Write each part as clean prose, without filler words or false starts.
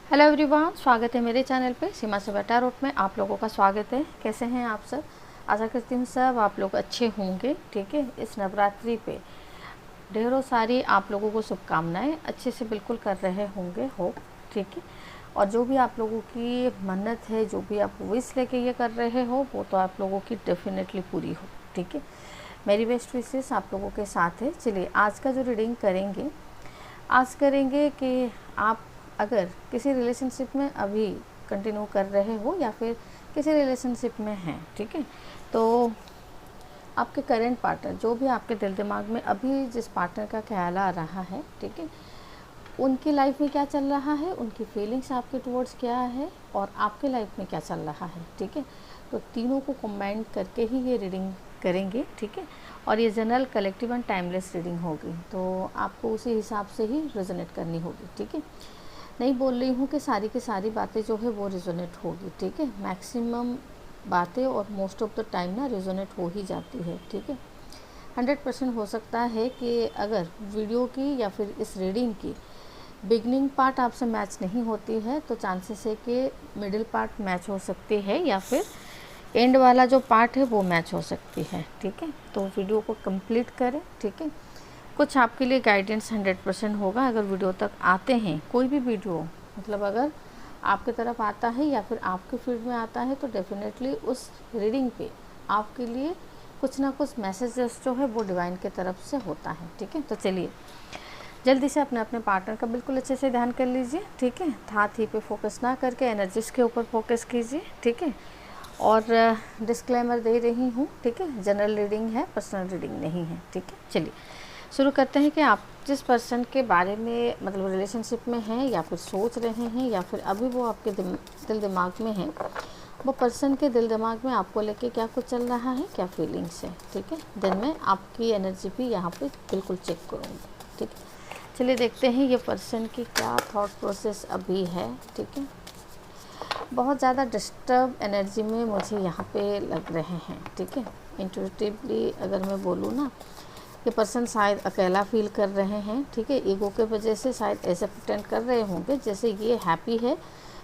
Hello everyone, स्वागत है मेरे चैनल पे सीमा से बटा रोड में। आप लोगों का स्वागत है। कैसे हैं आप सब? आशा करती हूँ सब आप लोग अच्छे होंगे। ठीक है, इस नवरात्रि पे ढेरों सारी आप लोगों को शुभकामनाएं, अच्छे से बिल्कुल कर रहे होंगे हो। ठीक है, और जो भी आप लोगों की मन्नत है, जो भी आप विश लेके ये कर रहे हो, वो तो आप लोगों की डेफिनेटली पूरी हो। ठीक है, मेरी बेस्ट विशेस आप लोगों के साथ है। चलिए आज का जो रीडिंग करेंगे, आज करेंगे कि आप अगर किसी रिलेशनशिप में अभी कंटिन्यू कर रहे हो या फिर किसी रिलेशनशिप में हैं, ठीक है, तो आपके करंट पार्टनर, जो भी आपके दिल दिमाग में अभी जिस पार्टनर का ख्याल आ रहा है, ठीक है, उनकी लाइफ में क्या चल रहा है, उनकी फीलिंग्स आपके टुवर्ड्स क्या है और आपके लाइफ में क्या चल रहा है। ठीक है, तो तीनों को कंबाइन करके ही ये रीडिंग करेंगे। ठीक है, और ये general, collective and timeless reading होगी, तो आपको उसी हिसाब से ही रेजोनेट करनी होगी। ठीक है, नहीं बोल रही हूँ कि सारी की सारी बातें जो है वो रेजोनेट होगी। ठीक है, मैक्सिमम बातें और मोस्ट ऑफ द टाइम ना रेजोनेट हो ही जाती है। ठीक है, 100% हो सकता है कि अगर वीडियो की या फिर इस रीडिंग की बिगनिंग पार्ट आपसे मैच नहीं होती है, तो चांसेस है कि मिडिल पार्ट मैच हो सकती है या फिर एंड वाला जो पार्ट है वो मैच हो सकती है। ठीक है, तो वीडियो को कंप्लीट करें। ठीक है, कुछ आपके लिए गाइडेंस 100% होगा अगर वीडियो तक आते हैं। कोई भी वीडियो मतलब अगर आपकी तरफ आता है या फिर आपके फील्ड में आता है, तो डेफिनेटली उस रीडिंग पे आपके लिए कुछ ना कुछ मैसेजेस जो है वो डिवाइन की तरफ से होता है। ठीक है, तो चलिए जल्दी से अपने अपने पार्टनर का बिल्कुल अच्छे से ध्यान कर लीजिए। ठीक है, हाथ ही पे फोकस ना करके एनर्जीज के ऊपर फोकस कीजिए। ठीक है, और डिस्क्लेमर दे रही हूँ, ठीक है, जनरल रीडिंग है, पर्सनल रीडिंग नहीं है। ठीक है, चलिए शुरू करते हैं कि आप जिस पर्सन के बारे में मतलब रिलेशनशिप में हैं या फिर सोच रहे हैं या फिर अभी वो आपके दिल दिमाग में है, वो पर्सन के दिल दिमाग में आपको लेके क्या कुछ चल रहा है, क्या फीलिंग्स है। ठीक है, देन मैं आपकी एनर्जी भी यहाँ पे बिल्कुल चेक करूँगी। ठीक है, चलिए देखते हैं ये पर्सन की क्या थॉट प्रोसेस अभी है। ठीक है, बहुत ज़्यादा डिस्टर्ब एनर्जी में मुझे यहाँ पे लग रहे हैं। ठीक है, इंट्यूटिवली अगर मैं बोलूँ ना, ये पर्सन शायद अकेला फील कर रहे हैं। ठीक है, ईगो के वजह से शायद ऐसे प्रिटेंड कर रहे होंगे जैसे ये हैप्पी है,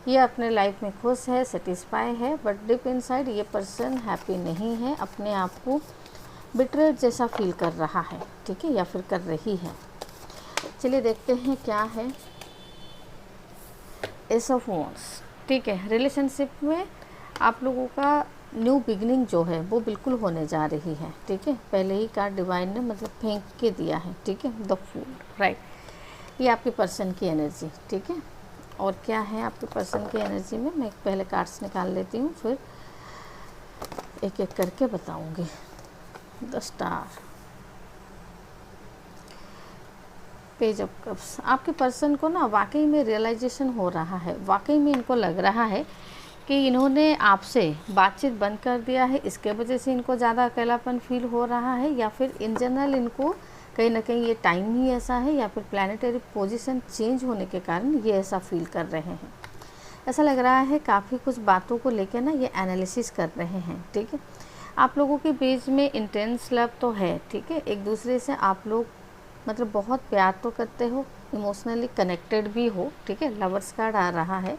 ये अपने लाइफ में खुश है, सेटिस्फाई है, बट डीप इनसाइड ये पर्सन हैप्पी नहीं है, अपने आप को बिट्रेड जैसा फील कर रहा है। ठीक है, या फिर कर रही है। चलिए देखते हैं क्या है। S of wands. ठीक है, रिलेशनशिप में आप लोगों का न्यू बिगनिंग जो है वो बिल्कुल होने जा रही है। ठीक है, पहले ही कार्ड डिवाइन ने मतलब फेंक के दिया है। ठीक है, द फूल, राइट, ये आपके पर्सन की एनर्जी। ठीक है, और क्या है आपके पर्सन की एनर्जी में, मैं पहले कार्ड्स निकाल लेती हूँ, फिर एक एक करके बताऊँगी। The star, page of cups. आपके पर्सन को ना वाकई में रियलाइजेशन हो रहा है, वाकई में इनको लग रहा है कि इन्होंने आपसे बातचीत बंद कर दिया है, इसके वजह से इनको ज़्यादा अकेलापन फील हो रहा है, या फिर इन जनरल इनको कहीं ना कहीं ये टाइम ही ऐसा है, या फिर प्लानिटरी पोजीशन चेंज होने के कारण ये ऐसा फील कर रहे हैं। ऐसा लग रहा है काफ़ी कुछ बातों को लेकर ना ये एनालिसिस कर रहे हैं। ठीक है, आप लोगों के बीच में इंटेंस लव तो है। ठीक है, एक दूसरे से आप लोग मतलब बहुत प्यार तो करते हो, इमोशनली कनेक्टेड भी हो। ठीक है, लवर्स कार्ड आ रहा है,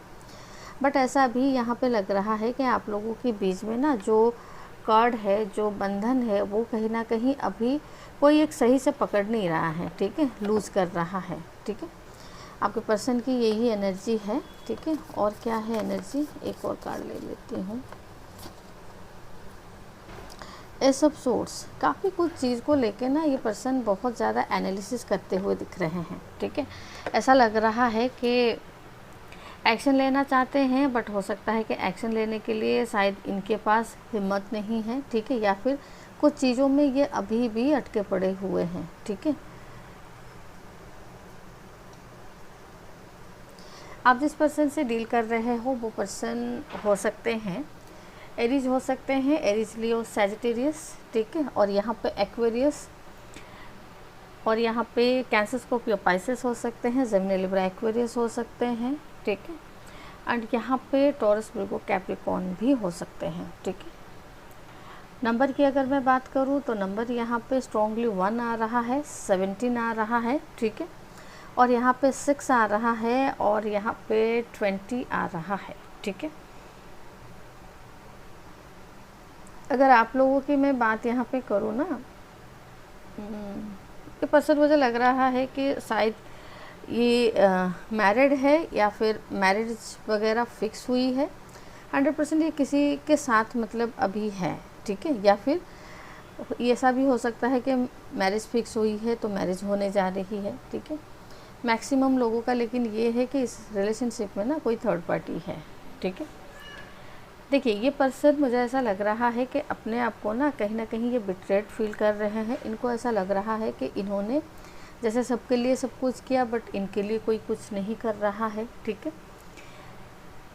बट ऐसा भी यहाँ पे लग रहा है कि आप लोगों के बीच में ना जो कार्ड है, जो बंधन है, वो कहीं ना कहीं अभी कोई एक सही से पकड़ नहीं रहा है। ठीक है, लूज़ कर रहा है। ठीक है, आपके पर्सन की यही एनर्जी है। ठीक है, और क्या है एनर्जी, एक और कार्ड ले लेती हूँ। S of source. काफ़ी कुछ चीज़ को लेके ना ये पर्सन बहुत ज़्यादा एनालिसिस करते हुए दिख रहे हैं। ठीक है, ऐसा लग रहा है कि एक्शन लेना चाहते हैं, बट हो सकता है कि एक्शन लेने के लिए शायद इनके पास हिम्मत नहीं है। ठीक है, या फिर कुछ चीज़ों में ये अभी भी अटके पड़े हुए हैं। ठीक है, आप जिस पर्सन से डील कर रहे हो वो पर्सन हो सकते हैं एरीज, हो सकते हैं एरीज, लियो, सैजिटेरियस। ठीक है, और यहाँ पे एक्वेरियस, और यहाँ पे कैंसर, स्कॉर्पियो, पाइसेस हो सकते हैं, जेमिनी, लिब्रा, एक्वेरियस हो सकते हैं। ठीक है, एंड यहाँ पे टॉरस, वर्गो, कैप्रिकॉर्न भी हो सकते हैं। ठीक है, नंबर की अगर मैं बात करूँ तो नंबर यहाँ पे स्ट्रॉन्गली 1 आ रहा है, 17 आ रहा है। ठीक है, और यहाँ पे 6 आ रहा है और यहाँ पे 20 आ रहा है, ठीक है। अगर आप लोगों की मैं बात यहाँ पे करूँ ना, ये पर्सन मुझे लग रहा है कि शायद ये मैरिड है या फिर मैरिज वगैरह फिक्स हुई है। 100% ये किसी के साथ मतलब अभी है, ठीक है। या फिर ये ऐसा भी हो सकता है कि मैरिज फिक्स हुई है तो मैरिज होने जा रही है, ठीक है। मैक्सिमम लोगों का लेकिन ये है कि इस रिलेशनशिप में ना कोई थर्ड पार्टी है, ठीक है। देखिए, ये पर्सन मुझे ऐसा लग रहा है कि अपने आप को ना कहीं ये बिट्रेड फील कर रहे हैं। इनको ऐसा लग रहा है कि इन्होंने जैसे सबके लिए सब कुछ किया बट इनके लिए कोई कुछ नहीं कर रहा है, ठीक है।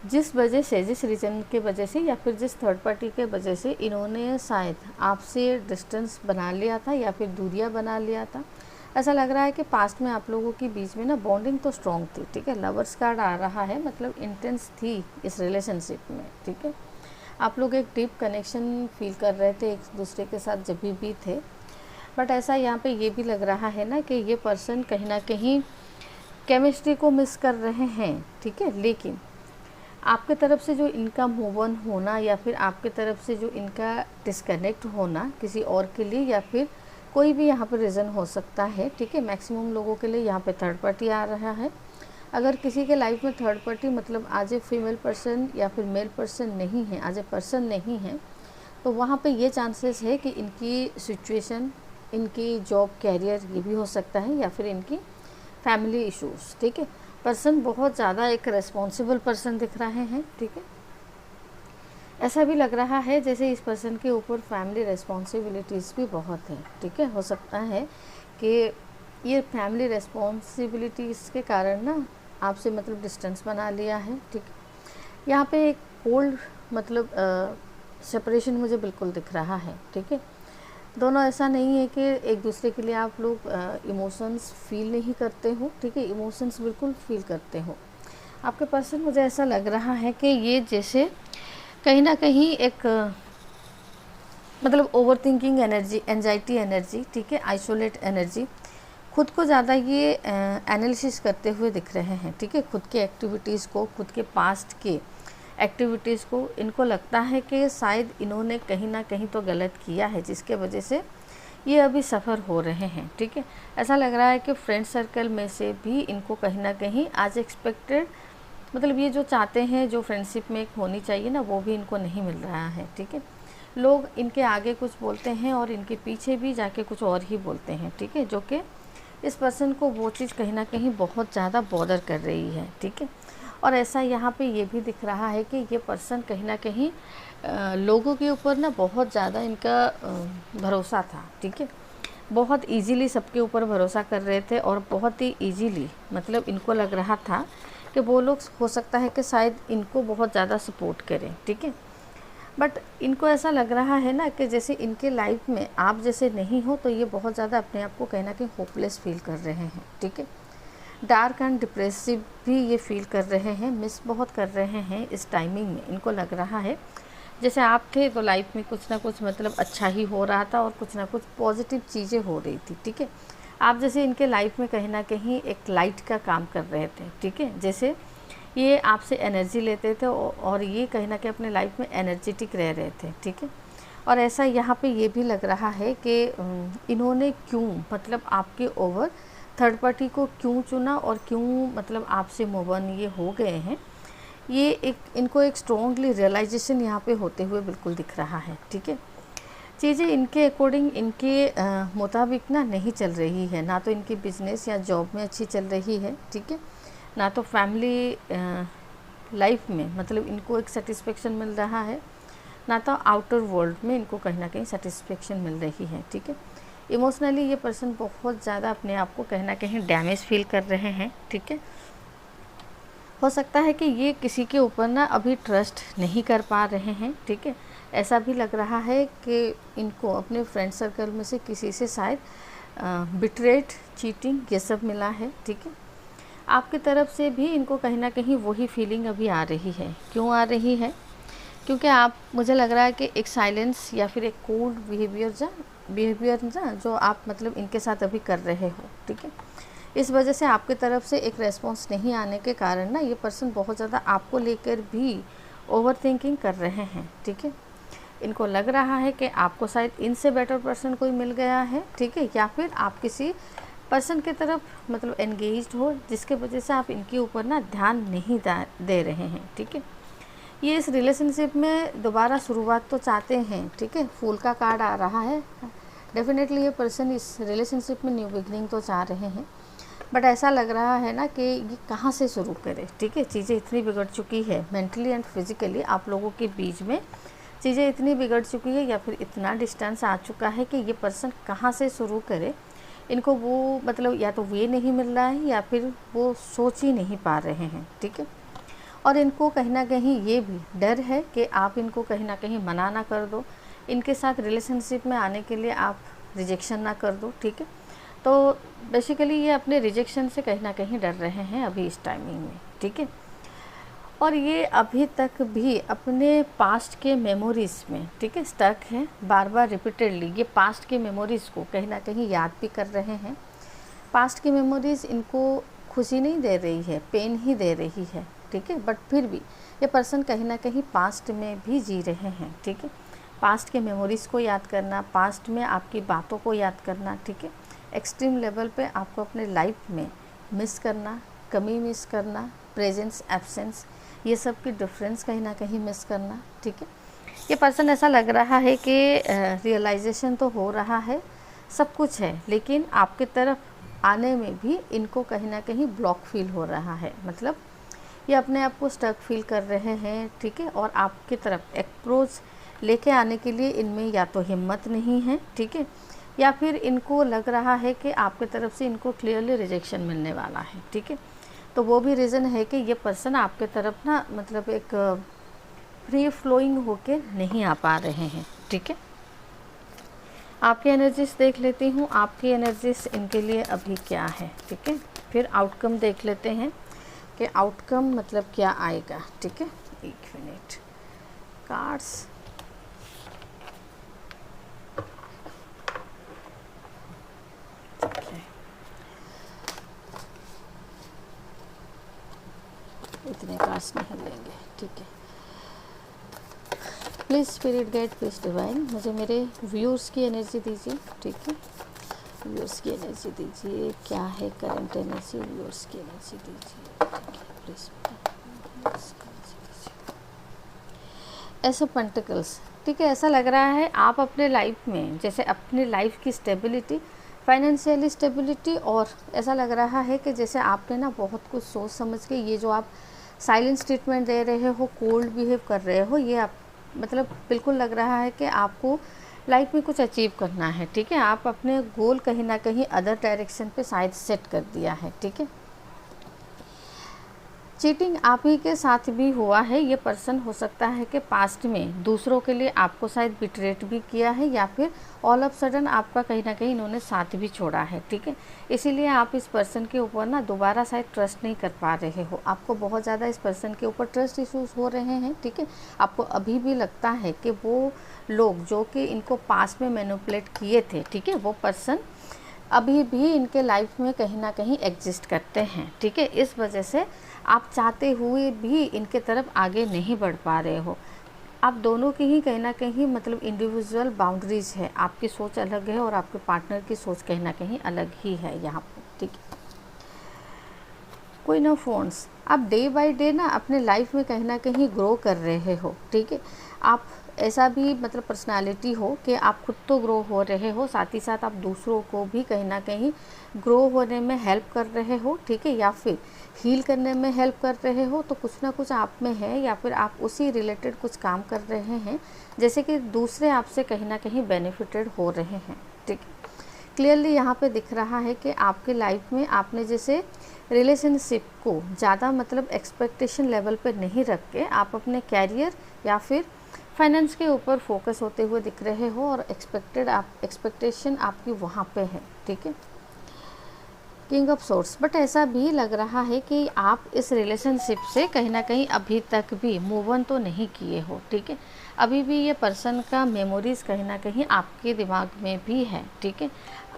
जिस वजह से, जिस रीज़न के वजह से या फिर जिस थर्ड पार्टी के वजह से इन्होंने शायद आपसे डिस्टेंस बना लिया था या फिर दूरियां बना लिया था। ऐसा लग रहा है कि पास्ट में आप लोगों के बीच में ना बॉन्डिंग तो स्ट्रॉन्ग थी, ठीक है। लवर्स कार्ड आ रहा है, मतलब इंटेंस थी इस रिलेशनशिप में, ठीक है। आप लोग एक डीप कनेक्शन फील कर रहे थे एक दूसरे के साथ जब भी थे। बट ऐसा यहाँ पे ये भी लग रहा है ना कि ये पर्सन कहीं ना कहीं केमिस्ट्री को मिस कर रहे हैं, ठीक है। लेकिन आपके तरफ से जो इनका मूव ऑन होना या फिर आपके तरफ से जो इनका डिस्कनेक्ट होना किसी और के लिए या फिर कोई भी यहाँ पर रीज़न हो सकता है, ठीक है। मैक्सिमम लोगों के लिए यहाँ पे थर्ड पार्टी आ रहा है। अगर किसी के लाइफ में थर्ड पार्टी मतलब आज ए फीमेल पर्सन या फिर मेल पर्सन नहीं है, आज ए पर्सन नहीं है, तो वहाँ पे ये चांसेस है कि इनकी सिचुएशन, इनकी जॉब, कैरियर ये भी हो सकता है या फिर इनकी फैमिली इश्यूज़, ठीक है। पर्सन बहुत ज़्यादा एक रिस्पॉन्सिबल पर्सन दिख रहे हैं, ठीक है। ऐसा भी लग रहा है जैसे इस पर्सन के ऊपर फैमिली रिस्पॉन्सिबिलिटीज़ भी बहुत है, ठीक है। हो सकता है कि ये फैमिली रिस्पॉन्सिबिलिटीज़ के कारण ना आपसे मतलब डिस्टेंस बना लिया है, ठीक है। यहाँ पे एक कोल्ड मतलब सेपरेशन मुझे बिल्कुल दिख रहा है, ठीक है। दोनों ऐसा नहीं है कि एक दूसरे के लिए आप लोग इमोशंस फील नहीं करते हो, ठीक है। इमोशंस बिल्कुल फील करते हो। आपके पर्सन मुझे ऐसा लग रहा है कि ये जैसे कहीं ना कहीं एक मतलब over thinking energy, anxiety energy, ठीक है, आइसोलेट एनर्जी, खुद को ज़्यादा ये एनालिसिस करते हुए दिख रहे हैं, ठीक है। खुद के एक्टिविटीज़ को, खुद के पास्ट के एक्टिविटीज़ को इनको लगता है कि शायद इन्होंने कहीं ना कहीं तो गलत किया है जिसके वजह से ये अभी सफ़र हो रहे हैं, ठीक है। ऐसा लग रहा है कि फ्रेंड सर्कल में से भी इनको कहीं ना कहीं आज एक्सपेक्टेड मतलब ये जो चाहते हैं, जो फ्रेंडशिप में एक होनी चाहिए ना, वो भी इनको नहीं मिल रहा है, ठीक है। लोग इनके आगे कुछ बोलते हैं और इनके पीछे भी जाके कुछ और ही बोलते हैं, ठीक है, जो कि इस पर्सन को वो चीज़ कहीं ना कहीं बहुत ज़्यादा बॉदर कर रही है, ठीक है। और ऐसा यहाँ पे ये भी दिख रहा है कि ये पर्सन कहीं ना कहीं लोगों के ऊपर ना बहुत ज़्यादा इनका भरोसा था, ठीक है। बहुत इजीली सबके ऊपर भरोसा कर रहे थे और बहुत ही इजीली मतलब इनको लग रहा था कि वो लोग हो सकता है कि शायद इनको बहुत ज़्यादा सपोर्ट करें, ठीक है। बट इनको ऐसा लग रहा है ना कि जैसे इनके लाइफ में आप जैसे नहीं हो, तो ये बहुत ज़्यादा अपने आप को कहीं ना कहीं होपलेस फील कर रहे हैं, ठीक है। डार्क एंड डिप्रेसिव भी ये फील कर रहे हैं, मिस बहुत कर रहे हैं इस टाइमिंग में। इनको लग रहा है जैसे आप थे तो लाइफ में कुछ ना कुछ मतलब अच्छा ही हो रहा था और कुछ ना कुछ पॉजिटिव चीज़ें हो रही थी, ठीक है। आप जैसे इनके लाइफ में कहीं ना कहीं एक लाइट का काम कर रहे थे, ठीक है। जैसे ये आपसे एनर्जी लेते थे और ये कहीं ना कहीं अपने लाइफ में एनर्जेटिक रह रहे थे, ठीक है। और ऐसा यहाँ पे ये भी लग रहा है कि इन्होंने क्यों मतलब आपके ओवर थर्ड पार्टी को क्यों चुना और क्यों मतलब आपसे मूव ऑन ये हो गए हैं, ये एक इनको एक स्ट्रॉन्गली रियलाइजेशन यहाँ पे होते हुए बिल्कुल दिख रहा है, ठीक है। चीज़ें इनके अकॉर्डिंग, इनके मुताबिक ना नहीं चल रही है, ना तो इनकी बिजनेस या जॉब में अच्छी चल रही है, ठीक है, ना तो फैमिली लाइफ में मतलब इनको एक सेटिस्फेक्शन मिल रहा है, ना तो आउटर वर्ल्ड में इनको कहीं ना कहीं सेटिस्फेक्शन मिल रही है, ठीक है। इमोशनली ये पर्सन बहुत ज़्यादा अपने आप को कहीं ना कहीं डैमेज फील कर रहे हैं, ठीक है। हो सकता है कि ये किसी के ऊपर ना अभी ट्रस्ट नहीं कर पा रहे हैं, ठीक है। ऐसा भी लग रहा है कि इनको अपने फ्रेंड सर्कल में से किसी से शायद बिट्रेट, चीटिंग ये सब मिला है, ठीक है। आपकी तरफ से भी इनको कहीं ना कहीं वही फीलिंग अभी आ रही है। क्यों आ रही है? क्योंकि आप, मुझे लग रहा है कि एक साइलेंस या फिर एक कोल्ड बिहेवियर जो आप मतलब इनके साथ अभी कर रहे हो, ठीक है। इस वजह से आपकी तरफ से एक रेस्पॉन्स नहीं आने के कारण ना ये पर्सन बहुत ज़्यादा आपको लेकर भी ओवर थिंकिंग कर रहे हैं, ठीक है। इनको लग रहा है कि आपको शायद इनसे बेटर पर्सन कोई मिल गया है, ठीक है, या फिर आप किसी पर्सन की तरफ मतलब एंगेज्ड हो, जिसके वजह से आप इनके ऊपर ना ध्यान नहीं दे रहे हैं, ठीक है। ये इस रिलेशनशिप में दोबारा शुरुआत तो चाहते हैं, ठीक है, फूल का कार्ड आ रहा है। डेफिनेटली ये पर्सन इस रिलेशनशिप में न्यू बिगनिंग तो चाह रहे हैं, बट ऐसा लग रहा है ना कि ये कहाँ से शुरू करे, ठीक है। चीज़ें इतनी बिगड़ चुकी है मेंटली एंड फिजिकली, आप लोगों के बीच में चीज़ें इतनी बिगड़ चुकी है या फिर इतना डिस्टेंस आ चुका है कि ये पर्सन कहाँ से शुरू करे। इनको वो मतलब या तो वे नहीं मिल रहा है या फिर वो सोच ही नहीं पा रहे हैं, ठीक है। और इनको कहीं ना कहीं ये भी डर है कि आप इनको कहीं ना कहीं मना ना कर दो, इनके साथ रिलेशनशिप में आने के लिए आप रिजेक्शन ना कर दो, ठीक है। तो बेसिकली ये अपने रिजेक्शन से कहीं ना कहीं डर रहे हैं अभी इस टाइमिंग में, ठीक है। और ये अभी तक भी अपने पास्ट के मेमोरीज़ में, ठीक है, स्टक हैं। बार बार रिपीटेडली ये पास्ट के मेमोरीज़ को कहीं ना कहीं याद भी कर रहे हैं। पास्ट की मेमोरीज़ इनको खुशी नहीं दे रही है, पेन ही दे रही है, ठीक है। बट फिर भी ये पर्सन कहीं ना कहीं पास्ट में भी जी रहे हैं, ठीक है। पास्ट के मेमोरीज़ को याद करना, पास्ट में आपकी बातों को याद करना, ठीक है। एक्सट्रीम लेवल पे आपको अपने लाइफ में मिस करना, कमी मिस करना, प्रेजेंस एब्सेंस, ये सब की डिफरेंस कहीं ना कहीं मिस करना, ठीक है। ये पर्सन ऐसा लग रहा है कि रियलाइजेशन तो हो रहा है, सब कुछ है, लेकिन आपकी तरफ आने में भी इनको कहीं ना कहीं ब्लॉक फील हो रहा है। मतलब ये अपने आप को स्टक फील कर रहे हैं, ठीक है। और आपकी तरफ अप्रोच लेके आने के लिए इनमें या तो हिम्मत नहीं है, ठीक है, या फिर इनको लग रहा है कि आपकी तरफ से इनको क्लियरली रिजेक्शन मिलने वाला है, ठीक है। तो वो भी रीज़न है कि ये पर्सन आपके तरफ ना मतलब एक फ्री फ्लोइंग होके नहीं आ पा रहे हैं, ठीक है। आपकी एनर्जीज देख लेती हूँ, आपकी एनर्जीज इनके लिए अभी क्या है, ठीक है। फिर आउटकम देख लेते हैं कि आउटकम मतलब क्या आएगा, ठीक है। एक मिनट, कार्ड्स इतने कार्ड्स नहीं लेंगे, ठीक है। Please spirit guide, please divine, मुझे मेरे व्यूअर्स की एनर्जी दीजिए, ठीक है। व्यूअर्स की एनर्जी दीजिए, क्या है करंट एनर्जी, व्यूअर्स की एनर्जी दीजिए, ठीक है। प्लीज़ ऐसे पेंटिकल्स, ठीक है। ऐसा लग रहा है आप अपने लाइफ में जैसे अपनी लाइफ की स्टेबिलिटी, फाइनेंशियली स्टेबिलिटी, और ऐसा लग रहा है कि जैसे आपने ना बहुत कुछ सोच समझ के ये जो आप साइलेंस ट्रीटमेंट दे रहे हो, कोल्ड बिहेव कर रहे हो, ये आप मतलब बिल्कुल लग रहा है कि आपको लाइफ में कुछ अचीव करना है, ठीक है। आप अपने गोल कहीं ना कहीं अदर डायरेक्शन पे शायद सेट कर दिया है, ठीक है। चीटिंग आप ही के साथ भी हुआ है। ये पर्सन हो सकता है कि पास्ट में दूसरों के लिए आपको शायद बिट्रेट भी किया है, या फिर ऑल ऑफ सडन आपका कहीं ना कहीं इन्होंने साथ भी छोड़ा है, ठीक है। इसीलिए आप इस पर्सन के ऊपर ना दोबारा शायद ट्रस्ट नहीं कर पा रहे हो। आपको बहुत ज़्यादा इस पर्सन के ऊपर ट्रस्ट इश्यूज हो रहे हैं, ठीक है। आपको अभी भी लगता है कि वो लोग जो कि इनको पास्ट में मैनिपुलेट किए थे, ठीक है, वो पर्सन अभी भी इनके लाइफ में कहीं ना कहीं एग्जिस्ट करते हैं, ठीक है। इस वजह से आप चाहते हुए भी इनके तरफ आगे नहीं बढ़ पा रहे हो। आप दोनों की ही कहीं ना कहीं मतलब इंडिविजुअल बाउंड्रीज है, आपकी सोच अलग है और आपके पार्टनर की सोच कहीं ना कहीं अलग ही है यहाँ पर, ठीक है। कोई नो फोन्स, आप डे बाय डे ना अपने लाइफ में कहीं ना कहीं ग्रो कर रहे हो, ठीक है। आप ऐसा भी मतलब पर्सनालिटी हो कि आप खुद तो ग्रो हो रहे हो, साथ ही साथ आप दूसरों को भी कहीं ना कहीं ग्रो होने में हेल्प कर रहे हो, ठीक है, या फिर हील करने में हेल्प कर रहे हो। तो कुछ ना कुछ आप में है, या फिर आप उसी रिलेटेड कुछ काम कर रहे हैं जैसे कि दूसरे आपसे कहीं ना कहीं बेनिफिटेड हो रहे हैं, ठीक है। क्लियरली यहाँ पे दिख रहा है कि आपके लाइफ में आपने जैसे रिलेशनशिप को ज़्यादा मतलब एक्सपेक्टेशन लेवल पे नहीं रख के आप अपने कैरियर या फिर फाइनेंस के ऊपर फोकस होते हुए दिख रहे हो, और एक्सपेक्टेशन आपकी वहाँ पे है, ठीक है। किंग ऑफ सोर्स, बट ऐसा भी लग रहा है कि आप इस रिलेशनशिप से कहीं ना कहीं अभी तक भी मूव ऑन तो नहीं किए हो, ठीक है। अभी भी ये पर्सन का मेमोरीज़ कहीं ना कहीं आपके दिमाग में भी है, ठीक है।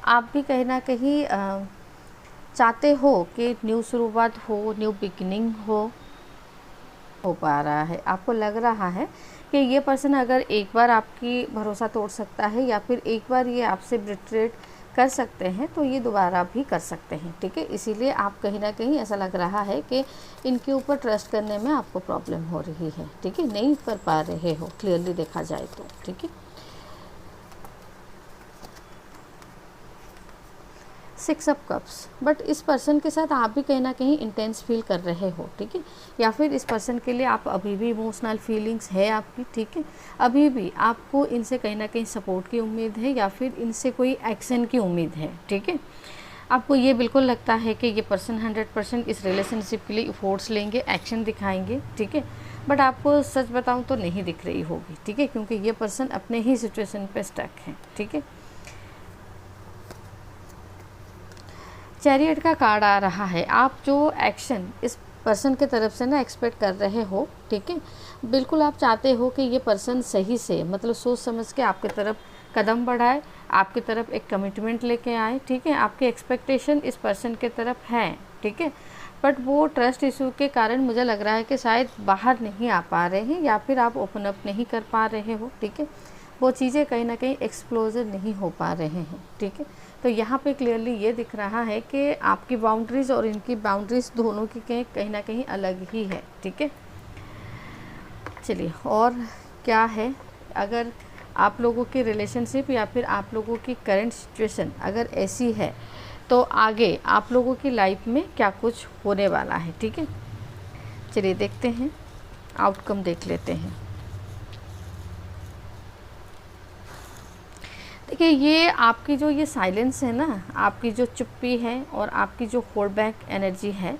आप भी कहीं ना कहीं चाहते हो कि न्यू शुरुआत हो, न्यू बिगिनिंग हो पा रहा है। आपको लग रहा है कि ये पर्सन अगर एक बार आपकी भरोसा तोड़ सकता है या फिर एक बार ये आपसे बिट्रेट कर सकते हैं तो ये दोबारा भी कर सकते हैं, ठीक है। इसीलिए आप कहीं ना कहीं ऐसा लग रहा है कि इनके ऊपर ट्रस्ट करने में आपको प्रॉब्लम हो रही है, ठीक है, नहीं कर पा रहे हो क्लियरली देखा जाए तो, ठीक है। 6 ऑफ कप्स, बट इस पर्सन के साथ आप भी कहीं ना कहीं इंटेंस फील कर रहे हो, ठीक है, या फिर इस पर्सन के लिए आप अभी भी इमोशनल फीलिंग्स है आपकी, ठीक है। अभी भी आपको इनसे कहीं ना कहीं सपोर्ट की उम्मीद है या फिर इनसे कोई एक्शन की उम्मीद है, ठीक है। आपको ये बिल्कुल लगता है कि ये पर्सन 100% इस रिलेशनशिप के लिए एफर्ट्स लेंगे, एक्शन दिखाएंगे, ठीक है, बट आपको सच बताऊं तो नहीं दिख रही होगी, ठीक है, क्योंकि ये पर्सन अपने ही सिचुएशन पे स्टक है, ठीक है। चैरियट का कार्ड आ रहा है। आप जो एक्शन इस पर्सन के तरफ से ना एक्सपेक्ट कर रहे हो, ठीक है, बिल्कुल आप चाहते हो कि ये पर्सन सही से मतलब सोच समझ के आपके तरफ कदम बढ़ाए, आपकी तरफ एक कमिटमेंट लेके आए, ठीक है। आपके एक्सपेक्टेशन इस पर्सन के तरफ हैं, ठीक है, बट वो ट्रस्ट इशू के कारण मुझे लग रहा है कि शायद बाहर नहीं आ पा रहे हैं या फिर आप ओपन अप नहीं कर पा रहे हो, ठीक है। वो चीज़ें कहीं ना कहीं एक्सप्लोजर नहीं हो पा रहे हैं, ठीक है। तो यहाँ पे क्लियरली ये दिख रहा है कि आपकी बाउंड्रीज़ और इनकी बाउंड्रीज़ दोनों की कहीं ना कहीं अलग ही है, ठीक है। चलिए और क्या है, अगर आप लोगों की रिलेशनशिप या फिर आप लोगों की करंट सिचुएशन अगर ऐसी है तो आगे आप लोगों की लाइफ में क्या कुछ होने वाला है, ठीक है। चलिए देखते हैं, आउटकम देख लेते हैं। देखिए ये आपकी जो ये साइलेंस है ना, आपकी जो चुप्पी है और आपकी जो होल्ड बैक एनर्जी है,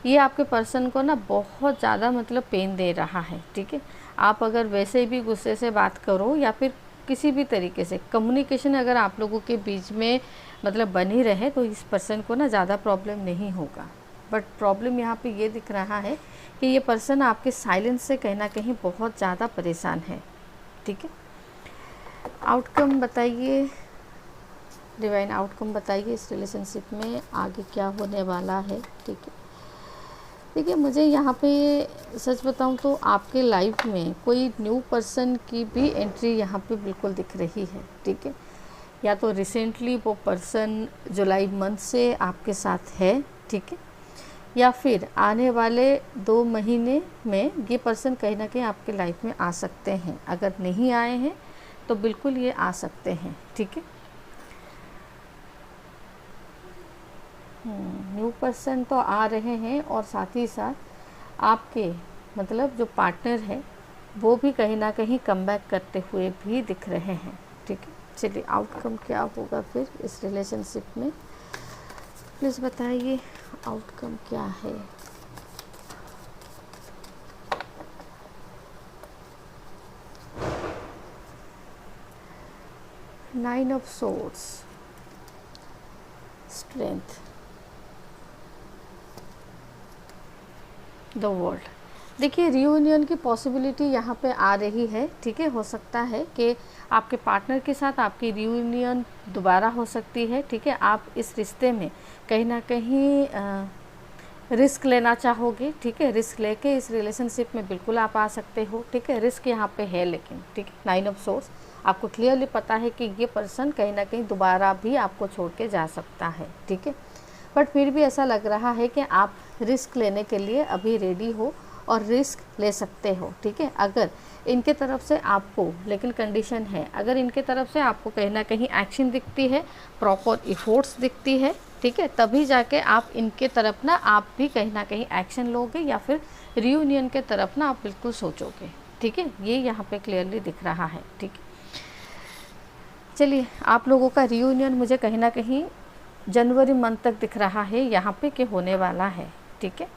ये आपके पर्सन को ना बहुत ज़्यादा मतलब पेन दे रहा है, ठीक है। आप अगर वैसे भी गुस्से से बात करो या फिर किसी भी तरीके से कम्युनिकेशन अगर आप लोगों के बीच में मतलब बनी रहे तो इस पर्सन को ना ज़्यादा प्रॉब्लम नहीं होगा, बट प्रॉब्लम यहाँ पे ये दिख रहा है कि ये पर्सन आपके साइलेंस से कहीं ना कहीं बहुत ज़्यादा परेशान है, ठीक है। आउटकम बताइए डिवाइन, आउटकम बताइए इस रिलेशनशिप में आगे क्या होने वाला है, ठीक है। देखिए मुझे यहाँ पे सच बताऊँ तो आपके लाइफ में कोई न्यू पर्सन की भी एंट्री यहाँ पे बिल्कुल दिख रही है, ठीक है। या तो रिसेंटली वो पर्सन जुलाई मंथ से आपके साथ है, ठीक है, या फिर आने वाले 2 महीने में ये पर्सन कहीं ना कहीं आपके लाइफ में आ सकते हैं। अगर नहीं आए हैं तो बिल्कुल ये आ सकते हैं, ठीक है। न्यू पर्सन तो आ रहे हैं और साथ ही साथ आपके मतलब जो पार्टनर है वो भी कहीं ना कहीं कमबैक करते हुए भी दिख रहे हैं, ठीक है। चलिए आउटकम क्या होगा फिर इस रिलेशनशिप में, प्लीज़ बताइए आउटकम क्या है। Nine of swords, strength, the world. देखिए रियूनियन की पॉसिबिलिटी यहाँ पे आ रही है, ठीक है। हो सकता है कि आपके पार्टनर के साथ आपकी रियूनियन दोबारा हो सकती है, ठीक है। आप इस रिश्ते में कहीं ना कहीं रिस्क लेना चाहोगे, ठीक है। रिस्क लेके इस रिलेशनशिप में बिल्कुल आप आ सकते हो, ठीक है। रिस्क यहाँ पे है लेकिन, ठीक है। 9 ऑफ सोर्स, आपको क्लियरली पता है कि ये पर्सन कहीं ना कहीं दोबारा भी आपको छोड़ के जा सकता है, ठीक है। बट फिर भी ऐसा लग रहा है कि आप रिस्क लेने के लिए अभी रेडी हो और रिस्क ले सकते हो, ठीक है। अगर इनके तरफ से आपको, लेकिन कंडीशन है, अगर इनके तरफ से आपको कहीं ना कहीं एक्शन दिखती है, प्रॉपर एफर्ट्स दिखती है, ठीक है, तभी जाके आप इनके तरफ ना आप भी कहीं ना कहीं एक्शन लोगे या फिर रियूनियन के तरफ ना आप बिल्कुल सोचोगे, ठीक है। ये यहाँ पे क्लियरली दिख रहा है, ठीक है। चलिए आप लोगों का रियूनियन मुझे कहीं ना कहीं जनवरी मंथ तक दिख रहा है यहाँ पे कि होने वाला है, ठीक है।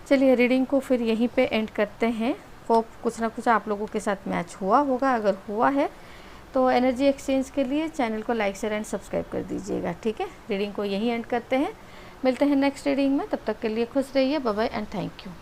चलिए रीडिंग को फिर यहीं पे एंड करते हैं। होप कुछ ना कुछ आप लोगों के साथ मैच हुआ होगा, अगर हुआ है तो एनर्जी एक्सचेंज के लिए चैनल को लाइक शेयर एंड सब्सक्राइब कर दीजिएगा, ठीक है। रीडिंग को यहीं एंड करते हैं, मिलते हैं नेक्स्ट रीडिंग में, तब तक के लिए खुश रहिए, bye bye and thank you.